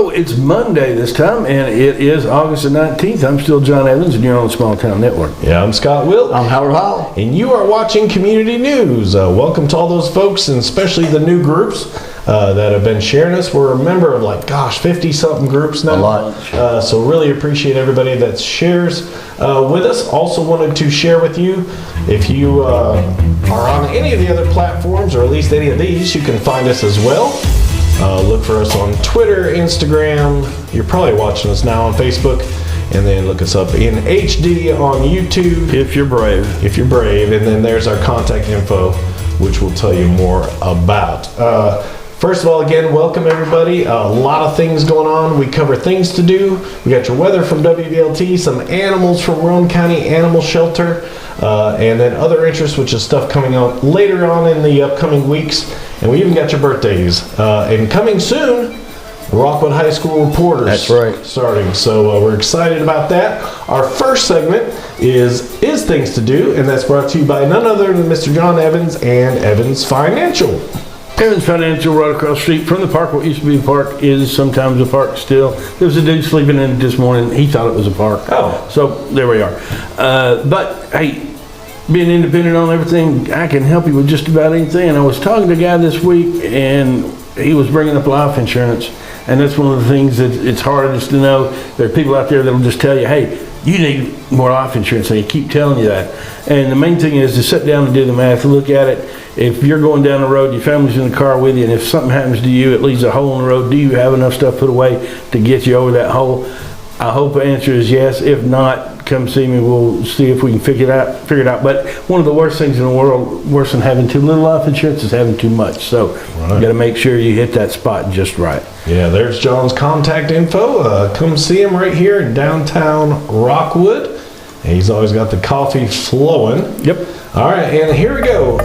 Hello, it's Monday this time, and it is August the 19th. I'm still John Evans, and you're on the Small Town Network. Yeah, I'm Scott Wilt. I'm Howard Hall. And you are watching Community News. Welcome to all those folks, and especially the new groups that have been sharing us. We're a member of 50-something groups now. A lot. So really appreciate everybody that shares with us. Also wanted to share with you, if you are on any of the other platforms, or at least any of these, you can find us as well. Look for us on Twitter, Instagram. You're probably watching us now on Facebook. And then look us up in HD on YouTube. If you're brave. If you're brave. And then there's our contact info, which we'll tell you more about. First of all, again, welcome everybody. A lot of things going on. We cover things to do. We got your weather from WVLT, some animals from Roane County Animal Shelter, and then other interests, which is stuff coming out later on in the upcoming weeks. And we even got your birthdays. And coming soon, Rockwood High School reporters. That's right. Starting. So we're excited about that. Our first segment is Things to Do, and that's brought to you by none other than Mr. John Evans and Evans Financial. Evans Financial, right across the street from the park. What used to be a park is sometimes a park still. There was a dude sleeping in it this morning. He thought it was a park. Oh. So there we are. But hey, being independent on everything, I can help you with just about anything. And I was talking to a guy this week, and he was bringing up life insurance. And that's one of the things that it's hardest to know. There are people out there that will just tell you, hey, you need more life insurance, and they keep telling you that. And the main thing is to sit down and do the math, look at it. If you're going down the road, your family's in the car with you, and if something happens to you, it leaves a hole in the road, do you have enough stuff put away to get you over that hole? I hope the answer is yes. If not, come see me. We'll see if we can figure it out. But one of the worst things in the world, worse than having too little life insurance, is having too much. So you got to make sure you hit that spot just right. Yeah, there's John's contact info. Come see him right here in downtown Rockwood. And he's always got the coffee flowing. Yep. All right, and here we go.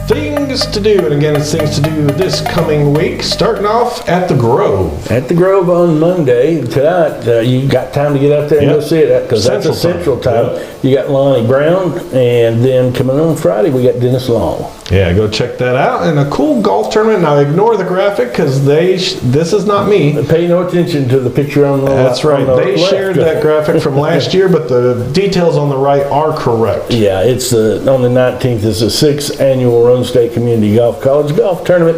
Things to do, and again, it's things to do this coming week, starting off at the Grove. At the Grove on Monday. Tonight, you got time to get up there and go see it, because that's a central time. Yep. You got Lonnie Brown, and then coming on Friday, we got Dennis Long. Yeah, go check that out. And a cool golf tournament. Now, ignore the graphic, because this is not me. Pay no attention to the picture on the That's right. They left. shared that graphic from last year, but the details on the right are correct. Yeah, it's on the 19th is the 6th annual Roane State Community Golf College Golf Tournament,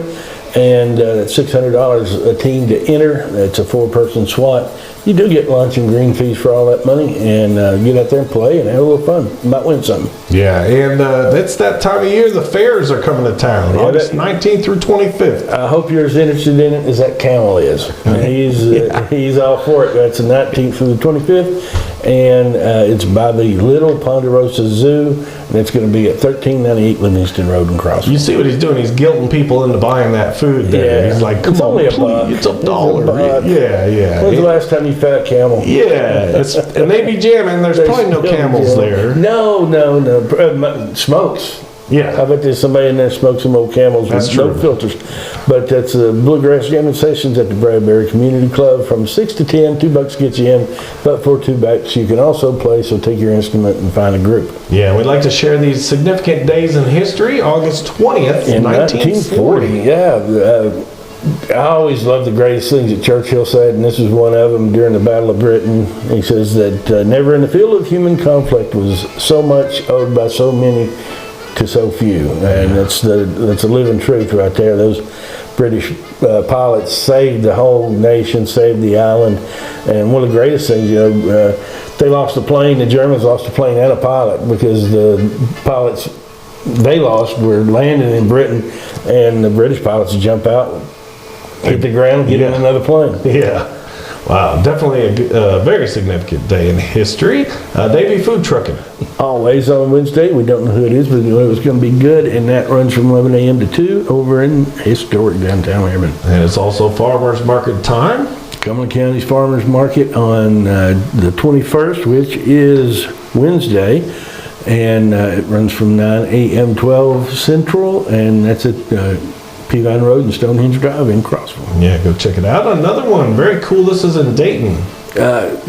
and it's $600 a team to enter. It's a 4-person SWAT. You do get lunch and green fees for all that money, and get out there and play and have a little fun. You might win something. Yeah, and it's that time of year. The fairs are coming to town, August 19th through 25th. I hope you're as interested in it as that camel is. He's all for it. That's the 19th through the 25th, and it's by the Little Ponderosa Zoo, and it's going to be at 1398 Livingston Road in Crossville. You see what he's doing? He's guilting people into buying that food there. Yeah. He's like, come It's on, only a please. buck. It's $1. It's $1. Yeah. When's the last time you fed a camel? Yeah, and they be jamming. There's probably no camels there. No. Smokes. Yeah. I bet there's somebody in there smokes some old camels with no filters. But that's Bluegrass Jamming Sessions at the Bradbury Community Club from 6 to 10. $2 gets you in, but for $2 you can also play, so take your instrument and find a group. Yeah, we'd like to share these significant days in history. August 20th, In 1940. Yeah. I always love the greatest things that Churchill said, and this is one of them during the Battle of Britain. He says that never in the field of human conflict was so much owed by so many to so few, and that's a living truth right there. Those British pilots saved the whole nation, saved the island, and one of the greatest things, they lost a plane. The Germans lost a plane and a pilot because the pilots they lost were landing in Britain, and the British pilots jump out, hit the ground, get in another plane. Yeah. Wow, definitely a very significant day in history. They be food trucking. Always on Wednesday. We don't know who it is, but we know it was going to be good, and that runs from 11 a.m. to 2 over in historic downtown Herman. And it's also farmers market time. Cumberland County's Farmers Market on the 21st, which is Wednesday, and it runs from 9 a.m. 12 Central, and that's at Peavine Road and Stonehenge Drive in Crossville. Yeah, go check it out. Another one, very cool. This is in Dayton.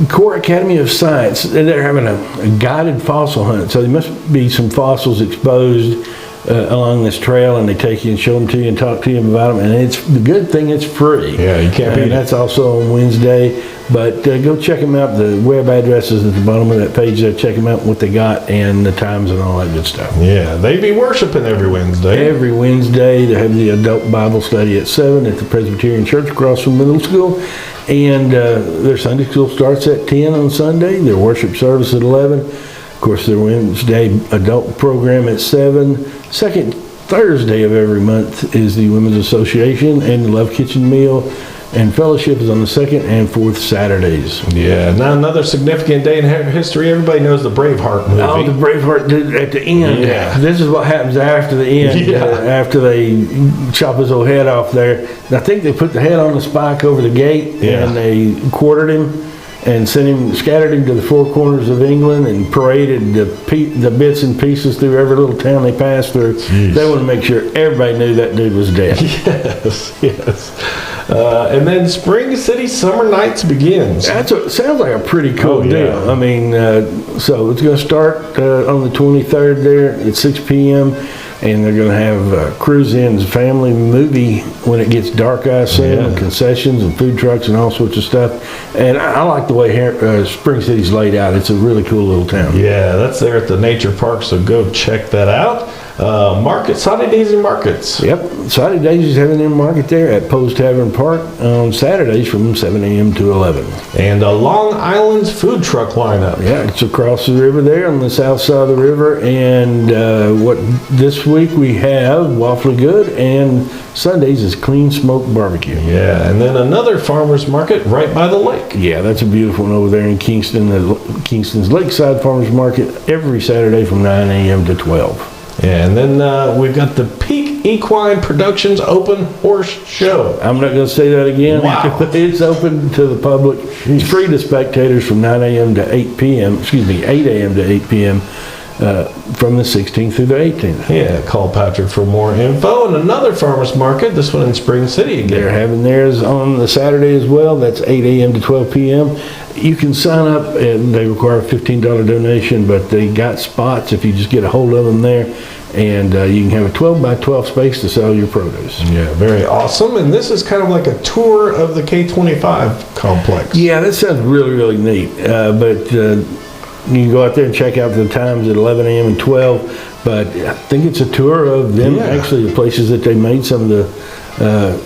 Core Academy of Science, they're having a guided fossil hunt, so there must be some fossils exposed along this trail, and they take you and show them to you and talk to you about them. And it's the good thing; it's free. Yeah, you can't beat it. And that's also on Wednesday. But go check them out. The web address is at the bottom of that page there. Check them out, what they got, and the times and all that good stuff. Yeah, they be worshiping every Wednesday. Every Wednesday, they have the adult Bible study at 7 at the Presbyterian Church across from middle school. And their Sunday school starts at 10 on Sunday. Their worship service at 11. Of course, their Wednesday adult program at 7. Second Thursday of every month is the Women's Association and the Love Kitchen Meal. And fellowship is on the second and fourth Saturdays. Yeah, now another significant day in history. Everybody knows the Braveheart movie. Oh, the Braveheart did at the end. Yeah. This is what happens after the end. Yeah. After they chop his old head off there. I think they put the head on the spike over the gate, Yeah. and they quartered him and scattered him to the four corners of England and paraded the bits and pieces through every little town they passed through. Jeez. They wanted to make sure everybody knew that dude was dead. Yes. And then Spring City Summer Nights begins. Sounds like a pretty cool Oh, yeah. deal. I mean, so it's going to start on the 23rd there at 6 p.m. And they're going to have Cruise In's family movie when it gets dark, I assume, Yeah. and concessions and food trucks and all sorts of stuff. And I like the way Spring City's laid out. It's a really cool little town. Yeah, that's there at the Nature Park, so go check that out. Markets, Sunday Daisy Markets. Yep, Saturday Daisy's having their market there at Poe's Tavern Park on Saturdays from 7 a.m. to 11. And Long Island's food truck lineup. Yeah, it's across the river there on the south side of the river. And this week we have Waffly Good, and Sundays is Clean Smoke Barbecue. Yeah, and then another farmer's market right by the lake. Yeah, that's a beautiful one over there in Kingston. Kingston's Lakeside Farmers Market every Saturday from 9 a.m. to 12. Yeah, and then we've got the Peak Equine Productions Open Horse Show. I'm not going to say that again. Wow. It's open to the public. It's free to spectators from 9 a.m. to 8 p.m. 8 a.m. to 8 p.m. From the 16th through the 18th. Yeah, call Patrick for more info. And another farmer's market, this one in Spring City again. They're having theirs on the Saturday as well. That's 8 a.m. to 12 p.m. You can sign up, and they require a $15 donation, but they got spots if you just get a hold of them there. And you can have a 12 by 12 space to sell your produce. Yeah, very awesome. And this is kind of like a tour of the K25 complex. Yeah, that sounds really, really neat. But you can go out there and check out the times at 11 a.m. and 12. But I think it's a tour of them, actually, the places that they made some of the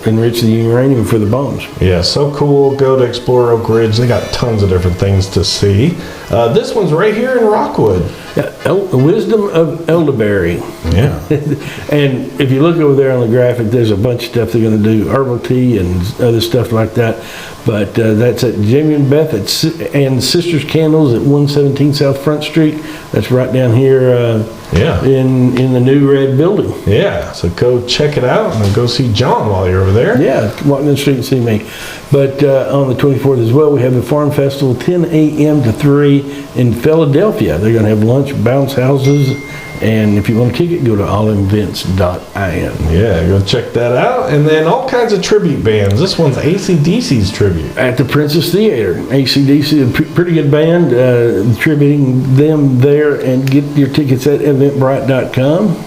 enrich the uranium for the bombs. Yeah, so cool. Go to Explore Oak Ridge. They got tons of different things to see. This one's right here in Rockwood. Wisdom of Elderberry. Yeah. And if you look over there on the graphic, there's a bunch of stuff they're going to do, herbal tea and other stuff like that. But that's at Jamie and Beth and Sisters Candles at 117 South Front Street. That's right down here in the new red building. Yeah, so go check it out and then go see John while you're over there. Yeah, walk down the street and see me. But on the 24th as well, we have the Farm Festival, 10 a.m. to 3 in Philadelphia. They're going to have lunch, bounce houses, and if you want a ticket, go to allinvents.in. Yeah, go check that out. And then all kinds of tribute bands. This one's AC/DC's tribute. At the Princess Theater, AC/DC, a pretty good band, tributing them there, and get your tickets at eventbrite.com.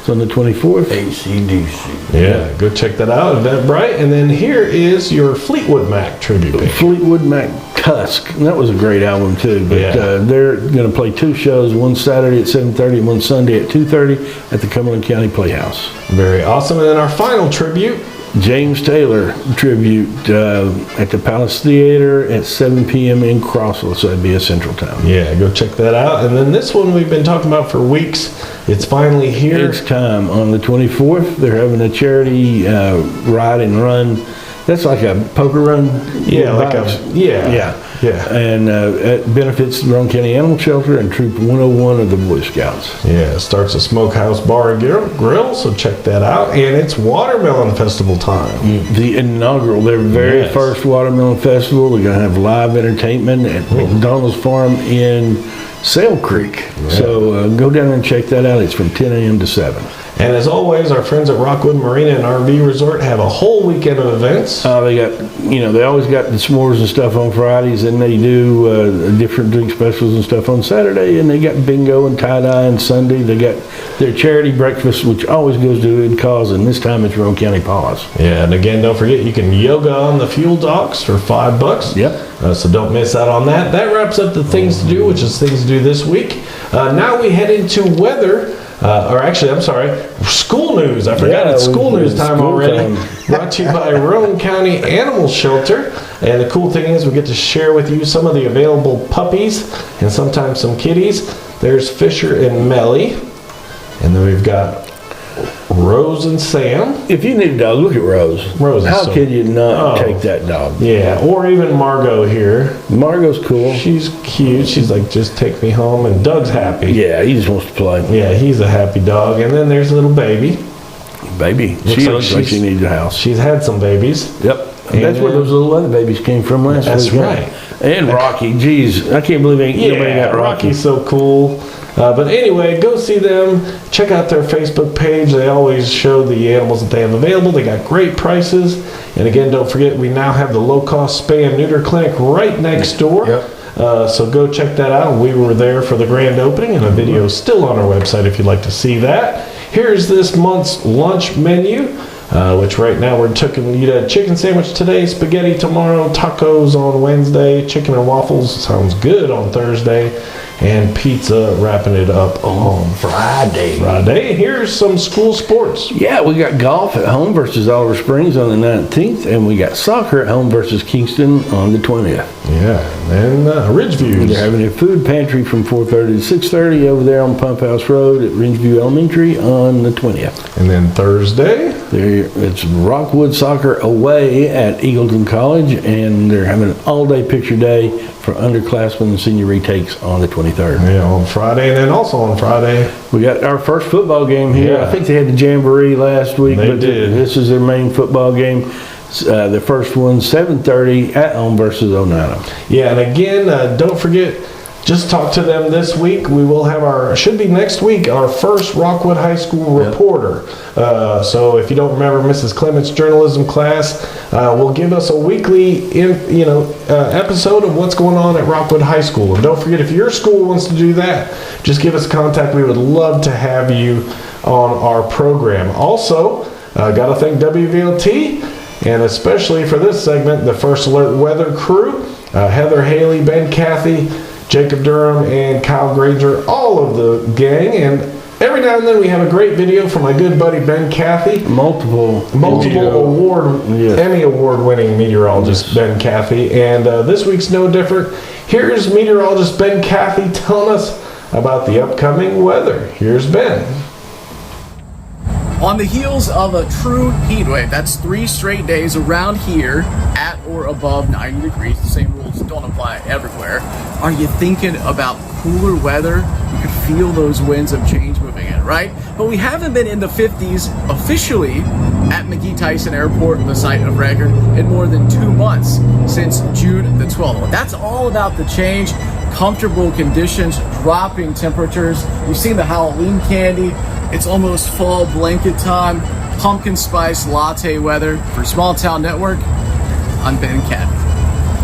It's on the 24th. AC/DC. Yeah, go check that out, Eventbrite. And then here is your Fleetwood Mac tribute band. Fleetwood Mac Tusk. And that was a great album too. But they're going to play two shows, one Saturday at 7:30 and one Sunday at 2:30 at the Cumberland County Playhouse. Very awesome. And then our final tribute. James Taylor tribute at the Palace Theater at 7 p.m. in Crossville, so that'd be a Central Time. Yeah, go check that out. And then this one we've been talking about for weeks. It's finally here. It's time. On the 24th, they're having a charity ride and run. That's like a poker run. Yeah, like Yeah. And it benefits the Roane County Animal Shelter and Troop 101 of the Boy Scouts. Yeah, it starts a smokehouse bar and grill, so check that out. And it's Watermelon Festival time. The inaugural, their very first Watermelon Festival. They're going to have live entertainment at McDonald's Farm in Sail Creek. So go down and check that out. It's from 10 a.m. to 7. And as always, our friends at Rockwood Marina and RV Resort have a whole weekend of events. They got, they always got the s'mores and stuff on Fridays, and they do different drink specials and stuff on Saturday, and they got bingo and tie-dye on Sunday. They got their charity breakfast, which always goes to a good cause, and this time it's Roane County Paws. Yeah, and again, don't forget, you can yoga on the fuel docks for $5. Yep. So don't miss out on that. That wraps up the things to do, which is things to do this week. Now we head into weather. School news. I forgot it's school news time already. Brought to you by Roane County Animal Shelter. And the cool thing is we get to share with you some of the available puppies and sometimes some kitties. There's Fisher and Melly. And then we've got Rose and Sam. If you need a dog, look at Rose. Rose is How so- could you not take that dog? Yeah, or even Margot here. Margot's cool. She's cute. She's like, just take me home. And Doug's happy. Yeah, he just wants to play. Yeah, he's a happy dog. And then there's little baby. Baby. She looks like she needs a house. She's had some babies. Yep. And that's where those little other babies came from last week. That's right. And Rocky. Geez, I can't believe nobody got Rocky. Rocky's so cool. But anyway, go see them. Check out their Facebook page. They always show the animals that they have available. They got great prices. And again, don't forget, we now have the low-cost spay and neuter clinic right next door. Yep. So go check that out. We were there for the grand opening, and a video is still on our website if you'd like to see that. Here's this month's lunch menu, which right now we're taking a chicken sandwich today, spaghetti tomorrow, tacos on Wednesday, chicken and waffles sounds good on Thursday, and pizza wrapping it up on Friday. Here's some school sports. Yeah, we got golf at home versus Oliver Springs on the 19th, and we got soccer at home versus Kingston on the 20th. Yeah, and Ridgeview. They're having a food pantry from 4:30 to 6:30 over there on Pump House Road at Ridgeview Elementary on the 20th. And then Thursday, It's Rockwood Soccer away at Eagleton College, and they're having an all-day picture day for underclassmen and senior retakes on the 23rd. yeah, on Friday, and then also on Friday, We got our first football game here. Yeah. I think they had the Jamboree last week, They but did. this is their main football game. The first one, 7:30 at home versus Oneida. yeah, and again, don't forget, just talk to them this week. We will have should be next week, our first Rockwood High School reporter. So if you don't remember Mrs. Clement's journalism class, will give us a weekly, episode of what's going on at Rockwood High School. And don't forget, if your school wants to do that, just give us contact. We would love to have you on our program. Also, got to thank WVLT, and especially for this segment, the First Alert Weather crew, Heather Haley, Ben Cathy, Jacob Durham, and Kyle Granger, all of the gang. And every now and then we have a great video from my good buddy Ben Cathy, Multiple Yes. Emmy award winning meteorologist Ben Cathy. And this week's no different. Here's meteorologist Ben Cathy telling us about the upcoming weather. Here's Ben. On the heels of a true heat wave, that's 3 straight days around here at or above 90 degrees. The same rules don't apply everywhere. Are you thinking about cooler weather? You could feel those winds of change moving in, right? But we haven't been in the 50s officially at McGee-Tyson Airport, the site of record, in more than 2 months, since June the 12th. That's all about the change. Comfortable conditions, dropping temperatures. You've seen the Halloween candy. It's almost fall blanket time. Pumpkin spice latte weather. For Small Town Network, I'm Ben Cathy.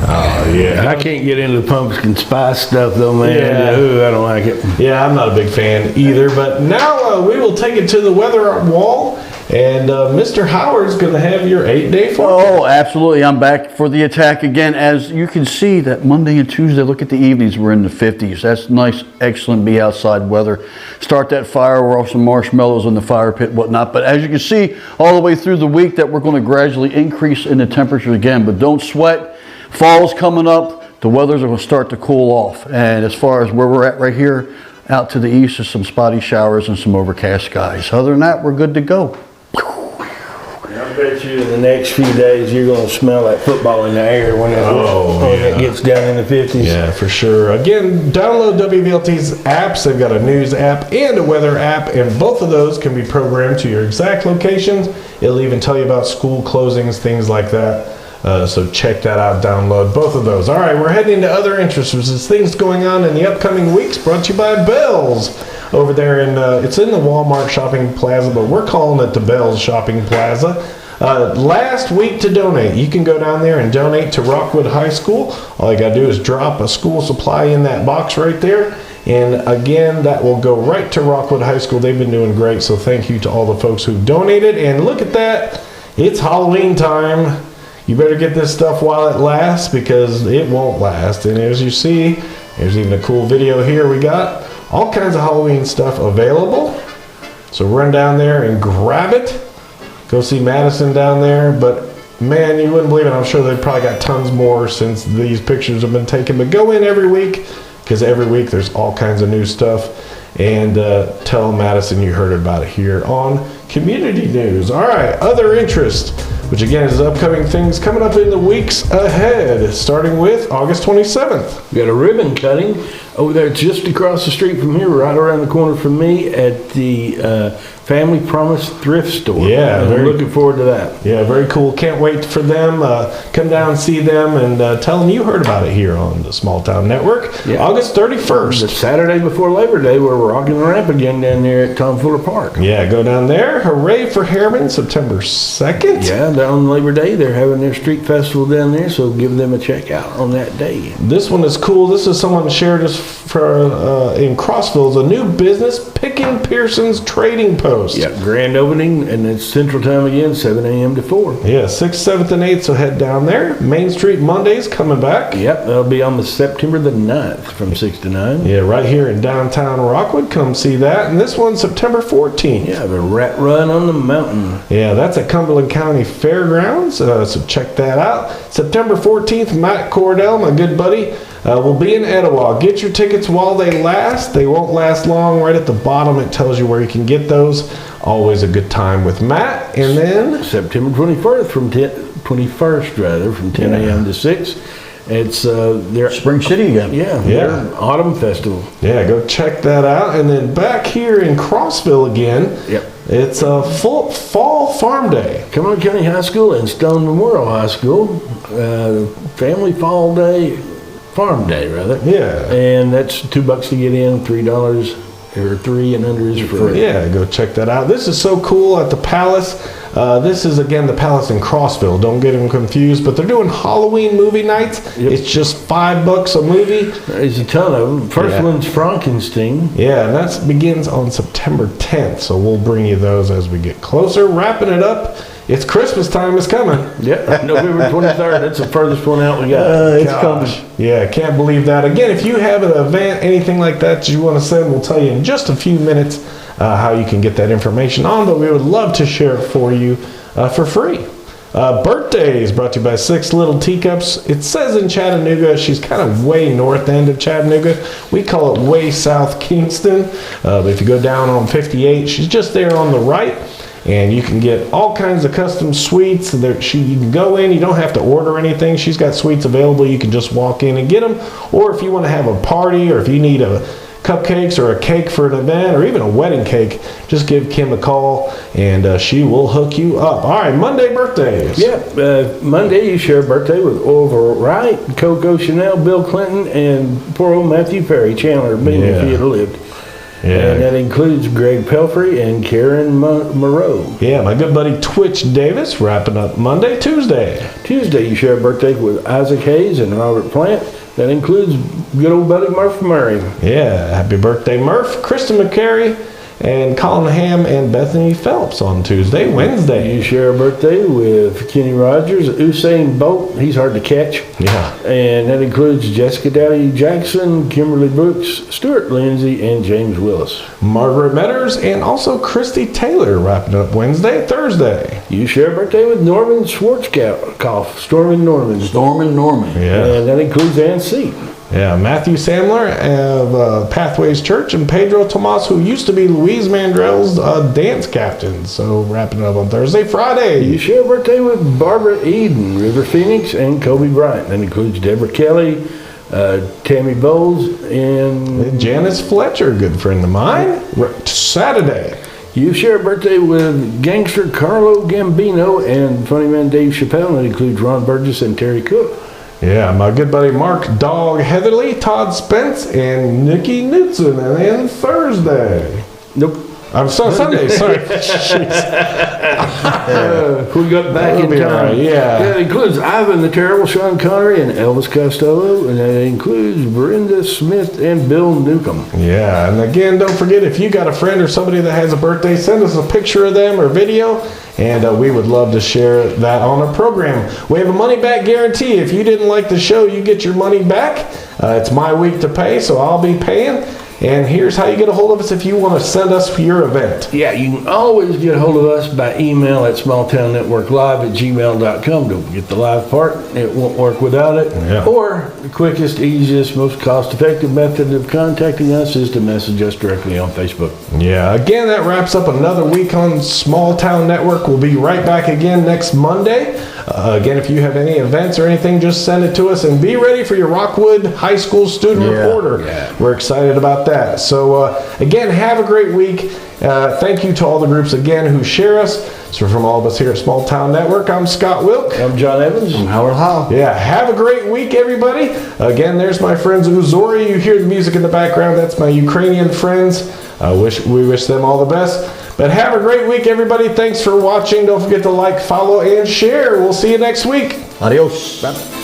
Oh, yeah. I can't get into the pumpkin spice stuff though, man. Yeah. Ooh, I don't like it. Yeah, I'm not a big fan either. But now we will take it to the weather wall. And Mr. Howard's going to have your 8-day forecast. Oh, absolutely. I'm back for the attack again. As you can see, that Monday and Tuesday, look at the evenings, we're in the 50s. That's nice, excellent be outside weather. Start that fire, roll some marshmallows in the fire pit, whatnot. But as you can see, all the way through the week that we're going to gradually increase in the temperature again. But don't sweat. Fall's coming up. The weathers are going to start to cool off. And as far as where we're at right here, out to the east is some spotty showers and some overcast skies. Other than that, we're good to go. I bet you in the next few days you're going to smell that football in the air when it gets down in the 50s. Yeah, for sure. Again, download WVLT's apps. They've got a news app and a weather app, and both of those can be programmed to your exact locations. It'll even tell you about school closings, things like that. So check that out, download both of those. All right, we're heading into other interests. There's things going on in the upcoming weeks, brought to you by Bells. over there in, it's in the Walmart Shopping Plaza, but we're calling it the Bell's Shopping Plaza. Last week to donate. You can go down there and donate to Rockwood High School. All you gotta do is drop a school supply in that box right there. And again, that will go right to Rockwood High School. They've been doing great, so thank you to all the folks who donated. And look at that, it's Halloween time. You better get this stuff while it lasts, because it won't last. And as you see, there's even a cool video here. We got all kinds of Halloween stuff available. So run down there and grab it. Go see Madison down there. But man, you wouldn't believe it. I'm sure they've probably got tons more since these pictures have been taken. But go in every week, because every week there's all kinds of new stuff. And tell Madison you heard about it here on Community News. All right, other interest, which again is upcoming things coming up in the weeks ahead, starting with August 27th. We got a ribbon cutting over there just across the street from here, right around the corner from me at the Family Promise Thrift Store. Yeah, I'm very- looking forward to that. Yeah, very cool. Can't wait for them. Come down, see them, and tell them you heard about it here on the Small Town Network. Yeah. August The 31st. Saturday before Labor Day, we're rocking the ramp again down there at Tom Fuller Park. Yeah, go down there. Hooray for Harriman, September 2nd. Yeah, down Labor Day, they're having their street festival down there, so give them a check out on that day. This one is cool. This is someone shared us for in Crossville. It's a new business, Picking Pearson's Trading Post. Yeah, grand opening, and it's Central Time again, 7 a.m. to 4. Yeah, 6th, 7th, and 8th, so head down there. Main Street Mondays coming back. Yep, that'll be on the September the 9th from 6 to 9. Yeah, right here in downtown Rockwood. Come see that. And this one's September 14th. Yeah, the Rat Run on the Mountain. Yeah, that's at Cumberland County Fairgrounds, so check that out. September 14th, Matt Cordell, my good buddy, will be in Etowah. Get your tickets while they last. They won't last long. Right at the bottom, it tells you where you can get those. Always a good time with Matt. And then September 21st from 10 a.m. to 6. It's their Spring City again. their autumn festival. yeah, go check that out. And then back here in Crossville again, Yep. it's a full fall farm day. Cumberland County High School and Stone Memorial High School, family fall day, farm day rather. Yeah. And that's $2 to get in, $3 or 3 and under is free. Yeah, go check that out. This is so cool at the Palace. This is again the Palace in Crossville. Don't get them confused, but they're doing Halloween movie nights. Yep. It's just $5 a movie. There's a ton of them. First Yeah. one's Frankenstein. Yeah, and that begins on September 10th. So we'll bring you those as we get closer. Wrapping it up. It's Christmas time is coming. Yep, November 23rd. That's the furthest one out we got. It's Gosh. coming. Yeah, can't believe that. Again, if you have an event, anything like that you want to send, we'll tell you in just a few minutes how you can get that information on, but we would love to share it for you for free. Birthdays brought to you by Six Little Teacups. It says in Chattanooga, she's kind of way north end of Chattanooga. We call it way south Kingston. But if you go down on 58, she's just there on the right. And you can get all kinds of custom sweets. You can go in, you don't have to order anything. She's got sweets available. You can just walk in and get them. Or if you want to have a party, or if you need cupcakes or a cake for an event, or even a wedding cake, just give Kim a call and she will hook you up. All right, Monday birthdays. Yep, Monday you share a birthday with Orville Wright, Coco Chanel, Bill Clinton, and poor old Matthew Ferry, Chandler, being if he had lived. And that includes Greg Pelfrey and Karen Moreau. Yeah, my good buddy Twitch Davis, wrapping up Monday. Tuesday. Tuesday, you share a birthday with Isaac Hayes and Robert Plant. That includes good old buddy Murph Murray. Yeah, happy birthday, Murph. Kristen McCary and Colin Ham and Bethany Phelps on Tuesday. Wednesday. You share a birthday with Kenny Rogers, Usain Bolt. He's hard to catch. Yeah. And that includes Jessica Dowdy Jackson, Kimberly Brooks, Stuart Lindsay, and James Willis. Margaret Metters and also Christy Taylor wrapping up Wednesday. Thursday. You share a birthday with Norman Schwarzkopf, Stormin' Norman. Norman. Yeah. And that includes Ann Seat. Yeah, Matthew Sandler of Pathways Church and Pedro Tomas, who used to be Louise Mandrell's dance captain. So wrapping it up on Thursday. Friday. You share a birthday with Barbara Eden, River Phoenix, and Kobe Bryant. That includes Deborah Kelly, Tammy Bowles, and Janice Fletcher, a good friend of mine. Saturday. you share a birthday with gangster Carlo Gambino and funny man Dave Chappelle. That includes Ron Burgess and Terry Cook. Yeah, my good buddy Mark Dog Heatherly, Todd Spence, and Nikki Knutson. And then Thursday. Nope. I'm sorry, Sunday, sorry. We got back That'll in be time. all right, yeah. It includes Ivan the Terrible, Sean Connery, and Elvis Costello, and it includes Brenda Smith and Bill Newcomb. Yeah, and again, don't forget, if you got a friend or somebody that has a birthday, send us a picture of them or video, and we would love to share that on a program. We have a money-back guarantee. If you didn't like the show, you get your money back. It's my week to pay, so I'll be paying. And here's how you get a hold of us if you want to send us your event. Yeah, you can always get a hold of us by email at smalltownnetworklive@gmail.com. Don't forget the live part. It won't work without it. Yeah. Or the quickest, easiest, most cost-effective method of contacting us is to message us directly on Facebook. Yeah, again, that wraps up another week on Small Town Network. We'll be right back again next Monday. Again, if you have any events or anything, just send it to us, and be ready for your Rockwood High School student reporter. Yeah. We're excited about that. So again, have a great week. Thank you to all the groups again who share us. So from all of us here at Small Town Network, I'm Scott Wilk. I'm John Evans. I'm Howard Howe. Yeah, have a great week, everybody. Again, there's my friends Uzori. You hear the music in the background. That's my Ukrainian friends. We wish them all the best. But have a great week, everybody. Thanks for watching. Don't forget to like, follow, and share. We'll see you next week. Adios. Bye.